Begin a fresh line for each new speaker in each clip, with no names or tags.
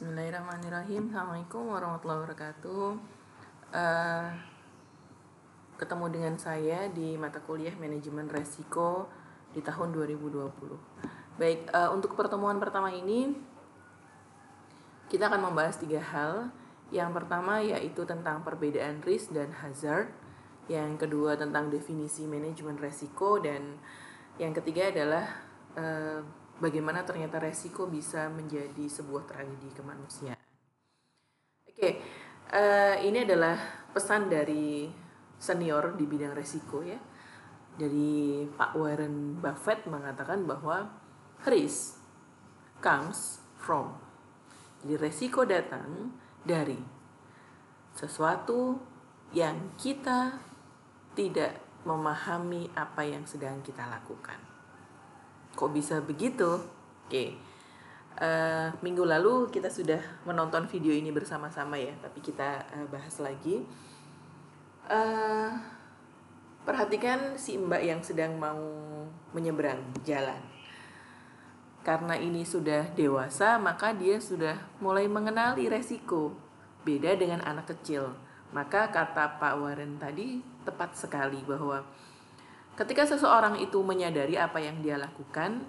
Bismillahirrahmanirrahim. Assalamualaikum warahmatullahi wabarakatuh. Ketemu dengan saya di mata kuliah Manajemen Resiko di tahun 2020. Baik, untuk pertemuan pertama ini kita akan membahas 3 hal. Yang pertama yaitu tentang perbedaan risk dan hazard. Yang kedua tentang definisi manajemen resiko, dan yang ketiga adalah bagaimana ternyata resiko bisa menjadi sebuah tragedi kemanusiaan. Oke, ini adalah pesan dari senior di bidang resiko ya. Dari Pak Warren Buffett mengatakan bahwa risk comes from. Jadi resiko datang dari sesuatu yang kita tidak memahami apa yang sedang kita lakukan. Kok bisa begitu? Oke. Minggu lalu kita sudah menonton video ini bersama-sama ya, tapi kita bahas lagi. Perhatikan si mbak yang sedang mau menyeberang jalan. Karena ini sudah dewasa, maka dia sudah mulai mengenali resiko. Beda dengan anak kecil. Maka kata Pak Warren tadi tepat sekali bahwa ketika seseorang itu menyadari apa yang dia lakukan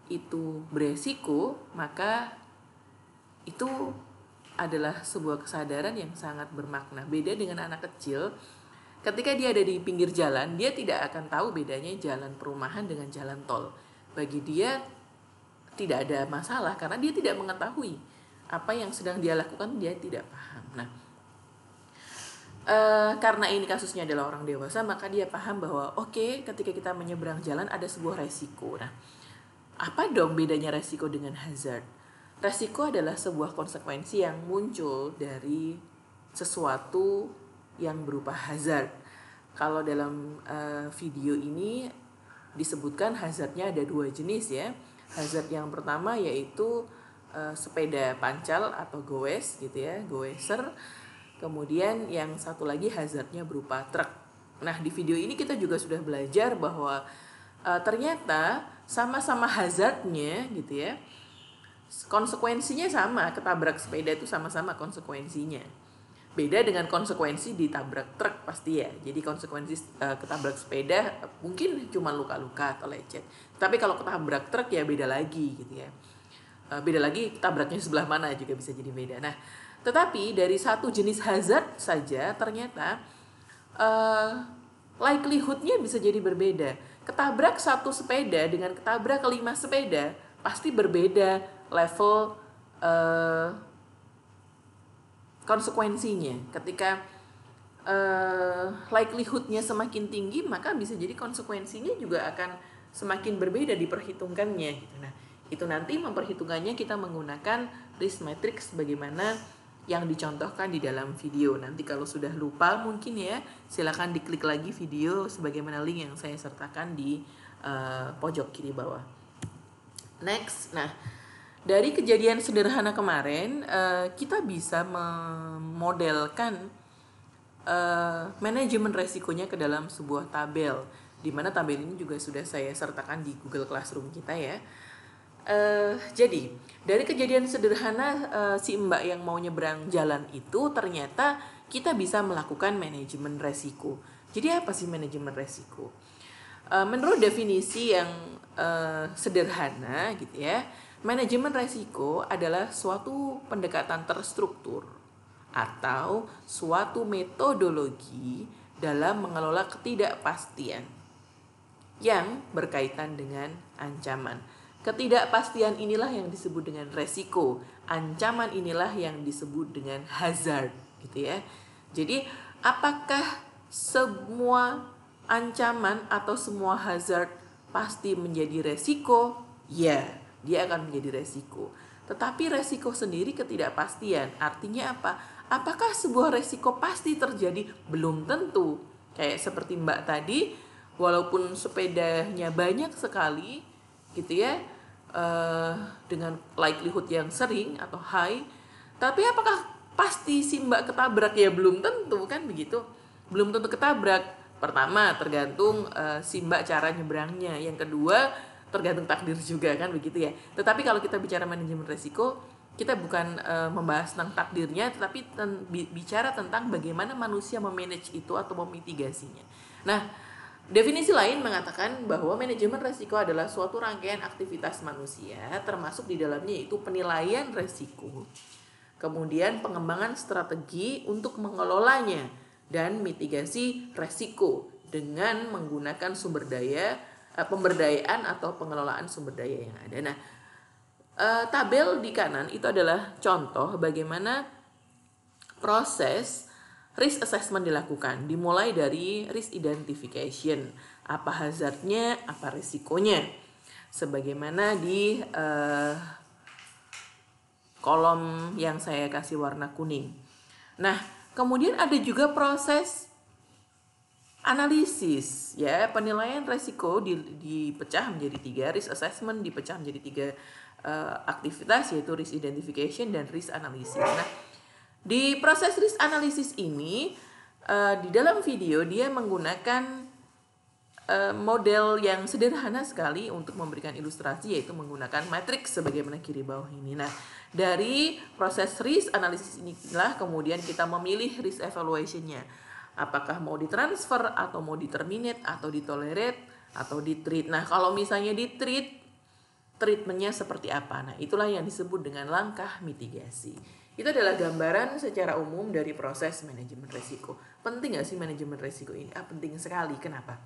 itu beresiko, maka itu adalah sebuah kesadaran yang sangat bermakna. Beda dengan anak kecil, ketika dia ada di pinggir jalan, dia tidak akan tahu bedanya jalan perumahan dengan jalan tol. Bagi dia tidak ada masalah karena dia tidak mengetahui apa yang sedang dia lakukan, dia tidak paham. Nah, karena ini kasusnya adalah orang dewasa, maka dia paham bahwa ketika kita menyeberang jalan ada sebuah resiko. Nah, apa dong bedanya resiko dengan hazard? Resiko adalah sebuah konsekuensi yang muncul dari sesuatu yang berupa hazard. Kalau dalam video ini disebutkan hazardnya ada 2 jenis ya. Hazard yang pertama yaitu sepeda pancal atau goes gitu ya, goeser. Kemudian yang satu lagi hazardnya berupa truk. Nah, di video ini kita juga sudah belajar bahwa ternyata sama-sama hazardnya gitu ya, konsekuensinya sama. Ketabrak sepeda itu sama-sama konsekuensinya. Beda dengan konsekuensi ditabrak truk pasti ya. Jadi konsekuensi ketabrak sepeda mungkin cuma luka-luka atau lecet. Tapi kalau ketabrak truk ya beda lagi gitu ya. Beda lagi tabraknya sebelah mana juga bisa jadi beda. Nah, tetapi dari satu jenis hazard saja ternyata likelihood-nya bisa jadi berbeda. Ketabrak satu sepeda dengan ketabrak 5 sepeda pasti berbeda level konsekuensinya. Ketika likelihood-nya semakin tinggi, maka bisa jadi konsekuensinya juga akan semakin berbeda diperhitungkannya gitu. Nah, itu nanti memperhitungkannya kita menggunakan risk matrix sebagaimana yang dicontohkan di dalam video. Nanti kalau sudah lupa mungkin ya, silakan diklik lagi video sebagaimana link yang saya sertakan di pojok kiri bawah. Next, nah dari kejadian sederhana kemarin kita bisa memodelkan manajemen resikonya ke dalam sebuah tabel, di mana tabel ini juga sudah saya sertakan di Google Classroom kita ya. Jadi dari kejadian sederhana si mbak yang mau nyebrang jalan itu ternyata kita bisa melakukan manajemen resiko. Jadi apa sih manajemen resiko? Menurut definisi yang sederhana gitu ya, manajemen resiko adalah suatu pendekatan terstruktur atau suatu metodologi dalam mengelola ketidakpastian yang berkaitan dengan ancaman. Ketidakpastian inilah yang disebut dengan resiko. Ancaman inilah yang disebut dengan hazard, gitu ya. Jadi, apakah semua ancaman atau semua hazard pasti menjadi resiko? Ya, dia akan menjadi resiko. Tetapi resiko sendiri ketidakpastian. Artinya apa? Apakah sebuah resiko pasti terjadi? Belum tentu. Kayak seperti Mbak tadi, walaupun sepedanya banyak sekali, gitu ya, dengan likelihood yang sering atau high, tapi apakah pasti si mbak ketabrak? Ya belum tentu kan begitu. Belum tentu ketabrak. Pertama tergantung si mbak cara nyebrangnya. Yang kedua tergantung takdir juga kan begitu ya. Tetapi kalau kita bicara manajemen resiko, kita bukan membahas tentang takdirnya, tetapi bicara tentang bagaimana manusia memanage itu atau memitigasinya. Nah, definisi lain mengatakan bahwa manajemen resiko adalah suatu rangkaian aktivitas manusia, termasuk di dalamnya yaitu penilaian resiko, kemudian pengembangan strategi untuk mengelolanya, dan mitigasi resiko dengan menggunakan sumber daya, pemberdayaan atau pengelolaan sumber daya yang ada. Nah, tabel di kanan itu adalah contoh bagaimana proses risk assessment dilakukan. Dimulai dari risk identification, apa hazardnya, apa risikonya, sebagaimana di kolom yang saya kasih warna kuning. Nah, kemudian ada juga proses analisis, ya, penilaian resiko dipecah menjadi 3, risk assessment dipecah menjadi 3 aktivitas, yaitu risk identification dan risk analysis. Nah, di proses risk analysis ini di dalam video dia menggunakan model yang sederhana sekali untuk memberikan ilustrasi, yaitu menggunakan matriks sebagaimana kiri bawah ini. Nah, dari proses risk analysis inilah kemudian kita memilih risk evaluation-nya. Apakah mau ditransfer atau mau diterminate atau ditolerate atau ditreat. Nah, kalau misalnya ditreat, treatmentnya seperti apa? Nah, itulah yang disebut dengan langkah mitigasi. Itu adalah gambaran secara umum dari proses manajemen risiko. Penting nggak sih manajemen risiko ini? Penting sekali. Kenapa?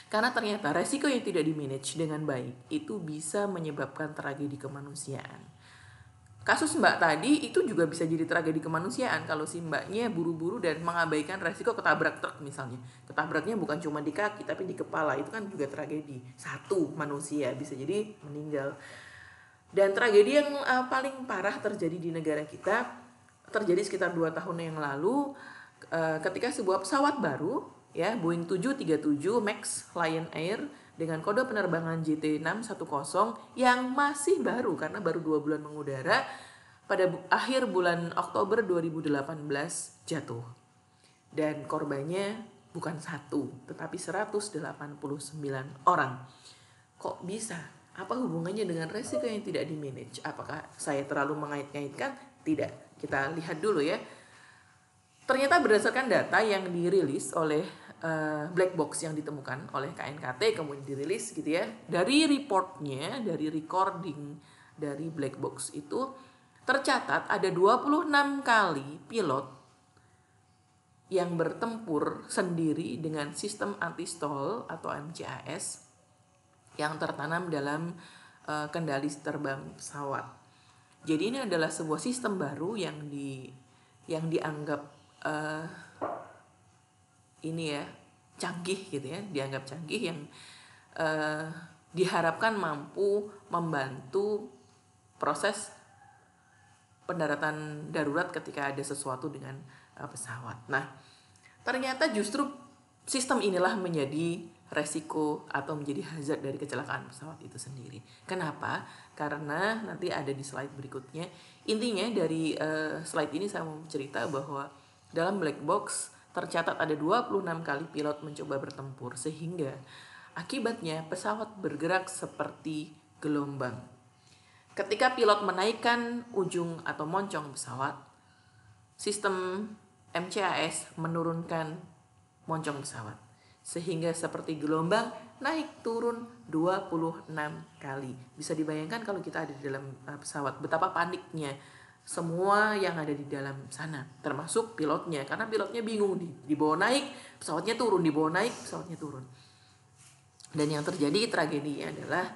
Karena ternyata risiko yang tidak dimanage dengan baik itu bisa menyebabkan tragedi kemanusiaan. Kasus Mbak tadi itu juga bisa jadi tragedi kemanusiaan kalau si mbaknya buru-buru dan mengabaikan resiko ketabrak truk misalnya. Ketabraknya bukan cuma di kaki tapi di kepala, itu kan juga tragedi. Satu manusia bisa jadi meninggal. Dan tragedi yang paling parah terjadi di negara kita terjadi sekitar 2 tahun yang lalu ketika sebuah pesawat baru, ya, Boeing 737 Max Lion Air dengan kode penerbangan JT610 yang masih baru karena baru 2 bulan mengudara, pada akhir bulan Oktober 2018 jatuh. Dan korbannya bukan 1 tetapi 189 orang. Kok bisa? Apa hubungannya dengan resiko yang tidak dimanage? Apakah saya terlalu mengait-ngaitkan? Tidak. Kita lihat dulu, ya. Ternyata berdasarkan data yang dirilis oleh black box yang ditemukan oleh KNKT kemudian dirilis gitu ya, dari reportnya, dari recording dari black box itu tercatat ada 26 kali pilot yang bertempur sendiri dengan sistem anti-stall atau MCAS yang tertanam dalam kendali terbang pesawat. Jadi ini adalah sebuah sistem baru yang dianggap ini ya canggih gitu ya, dianggap canggih yang diharapkan mampu membantu proses pendaratan darurat ketika ada sesuatu dengan pesawat. Nah, ternyata justru sistem inilah menjadi resiko atau menjadi hazard dari kecelakaan pesawat itu sendiri. Kenapa? Karena nanti ada di slide berikutnya. Intinya dari slide ini saya mau cerita bahwa dalam black box tercatat ada 26 kali pilot mencoba bertempur, sehingga akibatnya pesawat bergerak seperti gelombang. Ketika pilot menaikkan ujung atau moncong pesawat, sistem MCAS menurunkan moncong pesawat, sehingga seperti gelombang naik turun 26 kali. Bisa dibayangkan kalau kita ada di dalam pesawat, betapa paniknya semua yang ada di dalam sana, termasuk pilotnya, karena pilotnya bingung, dibawa naik, pesawatnya turun, dibawa naik, pesawatnya turun. Dan yang terjadi tragedinya adalah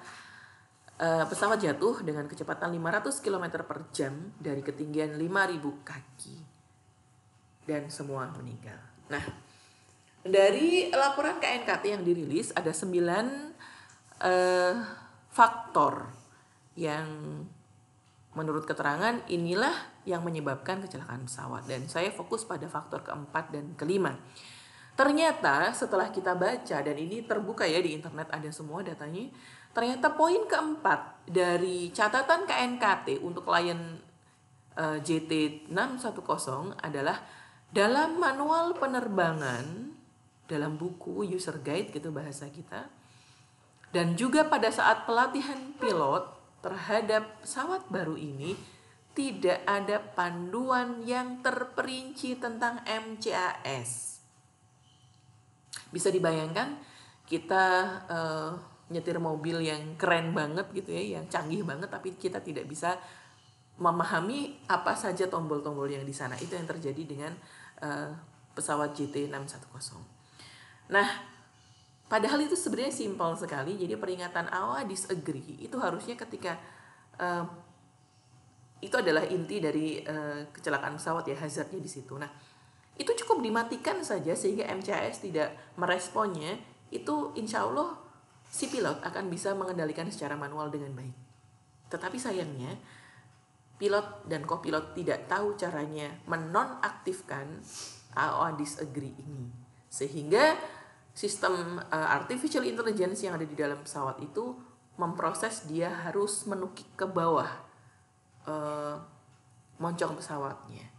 pesawat jatuh dengan kecepatan 500 km per jam dari ketinggian 5.000 kaki dan semua meninggal. Nah, dari laporan KNKT yang dirilis ada 9 faktor yang menurut keterangan inilah yang menyebabkan kecelakaan pesawat, dan saya fokus pada faktor keempat dan kelima. Ternyata setelah kita baca, dan ini terbuka ya di internet, ada semua datanya, ternyata poin keempat dari catatan KNKT untuk Lion JT610 adalah dalam manual penerbangan, dalam buku user guide gitu bahasa kita, dan juga pada saat pelatihan pilot terhadap pesawat baru ini tidak ada panduan yang terperinci tentang MCAS. Bisa dibayangkan kita nyetir mobil yang keren banget gitu ya, yang canggih banget, tapi kita tidak bisa memahami apa saja tombol-tombol yang di sana. Itu yang terjadi dengan pesawat JT610. Nah, padahal itu sebenarnya simpel sekali. Jadi peringatan AOA disagree itu harusnya ketika itu adalah inti dari kecelakaan pesawat ya, hazardnya di situ. Nah, itu cukup dimatikan saja sehingga MCAS tidak meresponnya. Itu insya Allah si pilot akan bisa mengendalikan secara manual dengan baik. Tetapi sayangnya pilot dan kopilot tidak tahu caranya menonaktifkan AOA disagree ini, sehingga sistem artificial intelligence yang ada di dalam pesawat itu memproses dia harus menukik ke bawah moncong pesawatnya.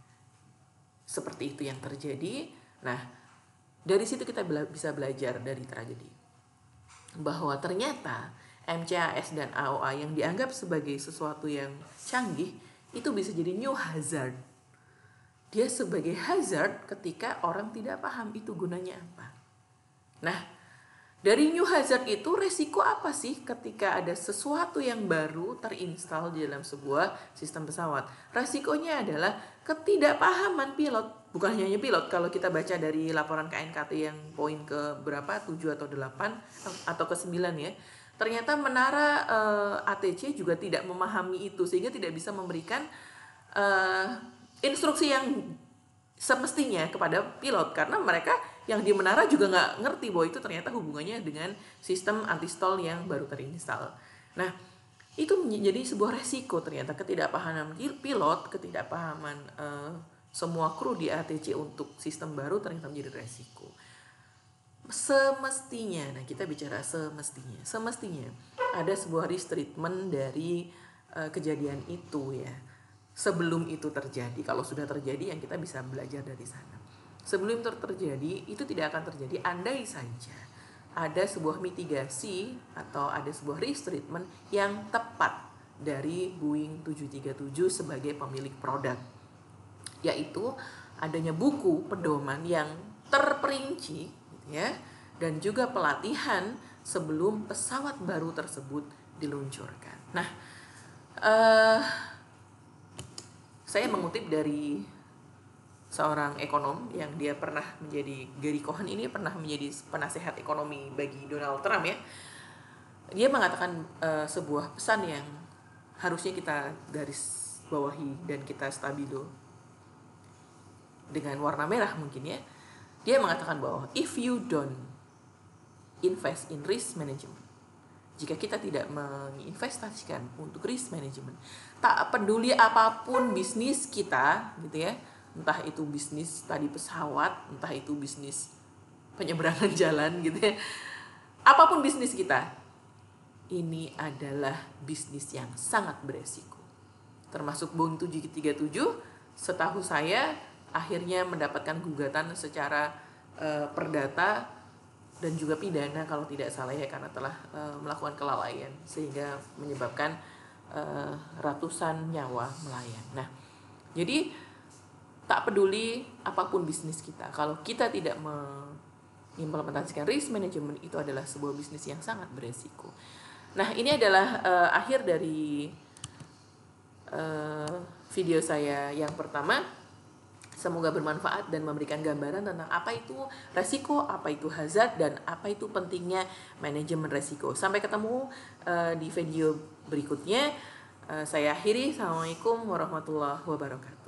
Seperti itu yang terjadi. Nah, dari situ kita bisa belajar dari tragedi bahwa ternyata MCAS dan AOA yang dianggap sebagai sesuatu yang canggih itu bisa jadi new hazard. Dia sebagai hazard ketika orang tidak paham itu gunanya apa. Nah, dari new hazard itu resiko apa sih ketika ada sesuatu yang baru terinstal di dalam sebuah sistem pesawat? Resikonya adalah ketidakpahaman pilot. Bukan hanya pilot, kalau kita baca dari laporan KNKT yang poin ke berapa, 7 atau 8 atau ke 9 ya. Ternyata menara ATC juga tidak memahami itu, sehingga tidak bisa memberikan instruksi yang semestinya kepada pilot, karena mereka yang di menara juga nggak ngerti bahwa itu ternyata hubungannya dengan sistem anti-stall yang baru terinstall. Nah, itu menjadi sebuah resiko ternyata, ketidakpahaman pilot, ketidakpahaman semua kru di ATC untuk sistem baru ternyata menjadi resiko. Semestinya, nah kita bicara semestinya ada sebuah risk treatment dari kejadian itu ya. Sebelum itu terjadi, kalau sudah terjadi yang kita bisa belajar dari sana. Sebelum itu terjadi, itu tidak akan terjadi andai saja ada sebuah mitigasi atau ada sebuah risk treatment yang tepat dari Boeing 737 sebagai pemilik produk, yaitu adanya buku pedoman yang terperinci gitu ya, dan juga pelatihan sebelum pesawat baru tersebut diluncurkan. Nah, saya mengutip dari seorang ekonom yang dia pernah menjadi, Gary Cohen ini pernah menjadi penasehat ekonomi bagi Donald Trump ya. Dia mengatakan sebuah pesan yang harusnya kita garis bawahi dan kita stabilo dengan warna merah mungkin ya. Dia mengatakan bahwa if you don't invest in risk management, jika kita tidak menginvestasikan untuk risk management, tak peduli apapun bisnis kita gitu ya, entah itu bisnis tadi pesawat, entah itu bisnis penyeberangan jalan gitu ya, apapun bisnis kita, ini adalah bisnis yang sangat beresiko. Termasuk Boeing 737, setahu saya akhirnya mendapatkan gugatan secara perdata dan juga pidana kalau tidak salah ya, karena telah melakukan kelalaian sehingga menyebabkan ratusan nyawa melayang. Nah, jadi tak peduli apapun bisnis kita, kalau kita tidak mengimplementasikan risk management, itu adalah sebuah bisnis yang sangat beresiko. Nah, ini adalah akhir dari video saya yang pertama. Semoga bermanfaat dan memberikan gambaran tentang apa itu resiko, apa itu hazard, dan apa itu pentingnya manajemen resiko. Sampai ketemu di video berikutnya. Saya akhiri. Assalamualaikum warahmatullahi wabarakatuh.